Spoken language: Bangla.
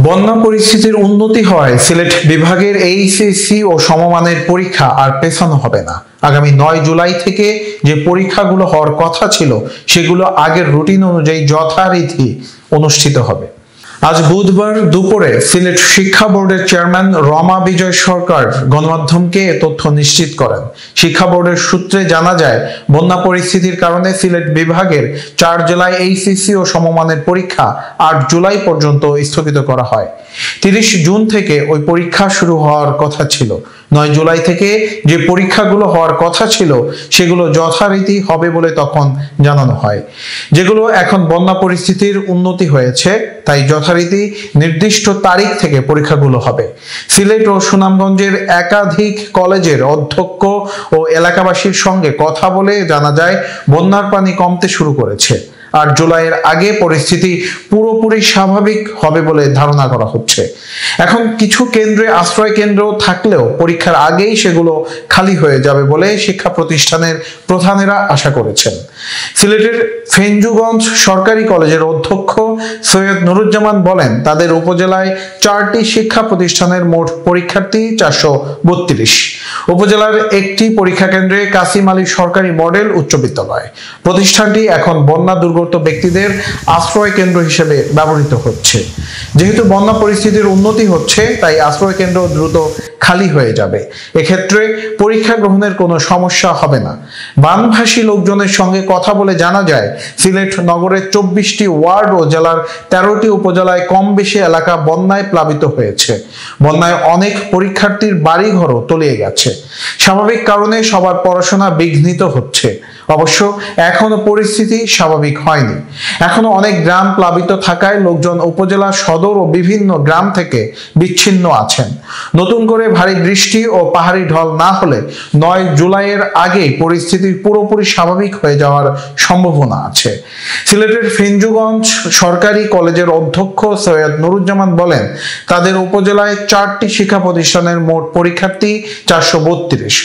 বন্যা পরিস্থিতির উন্নতি হওয়ায় সিলেট বিভাগের এইচএসসি ও সমমানের পরীক্ষা আর পেছানো হবে না। আগামী ৯ জুলাই থেকে যে পরীক্ষাগুলো হওয়ার কথা ছিল সেগুলো আগের রুটিন অনুযায়ী যথারীতি অনুষ্ঠিত হবে। আজ বুধবার দুপুরে সিলেট শিক্ষা বোর্ডের চেয়ারম্যান রমা বিজয় সরকার গণমাধ্যমকে এ তথ্য নিশ্চিত করেন। শিক্ষা বোর্ডের সূত্রে জানা যায়, বন্যা পরিস্থিতির কারণে সিলেট বিভাগের ৪ জেলায় এইচএসসি ও সমমানের পরীক্ষা ৮ জুলাই পর্যন্ত স্থগিত করা হয়। ৩০ জুন থেকে ওই পরীক্ষা শুরু হওয়ার কথা ছিল। ৯ জুলাই থেকে যে পরীক্ষাগুলো হওয়ার কথা ছিল সেগুলো যথারীতি হবে বলে তখন জানানো হয়। যেগুলো এখন বন্যা পরিস্থিতির উন্নতি হয়েছে তাই যথারীতি নির্দিষ্ট তারিখ থেকে পরীক্ষাগুলো হবে। সিলেট ও সুনামগঞ্জের একাধিক কলেজের অধ্যক্ষ ও এলাকাবাসীর সঙ্গে কথা বলে জানা যায়, বন্যার পানি কমতে শুরু করেছে। ৮ জুলাইয়ের আগে পরিস্থিতি পুরোপুরি স্বাভাবিক হবে বলে ধারণা করা হচ্ছে। এখন কিছু কেন্দ্রে আশ্রয় কেন্দ্র থাকলেও পরীক্ষার আগেই সেগুলো খালি হয়ে যাবে বলে শিক্ষা প্রতিষ্ঠানের প্রধানেরা আশা করেছেন। সিলেটের ফেঞ্জুগঞ্জ সরকারি কলেজের অধ্যক্ষ সৈয়দ নুরুজ্জামান বলেন, তাদের উপজেলায় ৪টি শিক্ষা প্রতিষ্ঠানের মোট পরীক্ষার্থী ৪৩২। উপজেলার একটি পরীক্ষা কেন্দ্রে কাসিম আলী সরকারি মডেল উচ্চ বিদ্যালয়। প্রতিষ্ঠানটি এখন বন্যা দুর্গত ব্যক্তিদের আশ্রয় কেন্দ্র হিসেবে ব্যবহৃত হচ্ছে। যেহেতু বন্যা পরিস্থিতির উন্নতি হচ্ছে তাই আশ্রয় কেন্দ্র দ্রুত খালি হয়ে যাবে। এক্ষেত্রে পরীক্ষা গ্রহণের কোনো সমস্যা হবে না। বানভাসী লোকজনের সঙ্গে কথা বলে জানা যায়, সিলেট নগরের ২৪টি ওয়ার্ড ও জেলার ১৩টি উপজেলায় কম বেশি এলাকা বন্যায় প্লাবিত হয়েছে। বন্যায় অনেক পরীক্ষার্থীর বাড়িঘরও তলিয়ে গেছে। স্বাভাবিক কারণে সবার পড়াশোনা বিঘ্নিত হচ্ছে। অবশ্য এখনো পরিস্থিতি স্বাভাবিক হয়নি। এখনো অনেক গ্রাম প্লাবিত থাকায় লোকজন উপজেলা সদর ও বিভিন্ন গ্রাম থেকে বিচ্ছিন্ন আছেন। নতুন করে ভারী বৃষ্টি ও পাহাড়ি ঢল না হলে ৯ জুলাইয়ের আগেই পরিস্থিতি পুরোপুরি স্বাভাবিক হয়ে যাওয়ার সম্ভাবনা আছে। সিলেটের ফেঞ্জুগঞ্জ সরকারি কলেজের অধ্যক্ষ সৈয়দ নুরুজ্জামান বলেন, তাদের উপজেলায় ৪টি শিক্ষা প্রতিষ্ঠানের মোট পরীক্ষার্থী ৪৩২।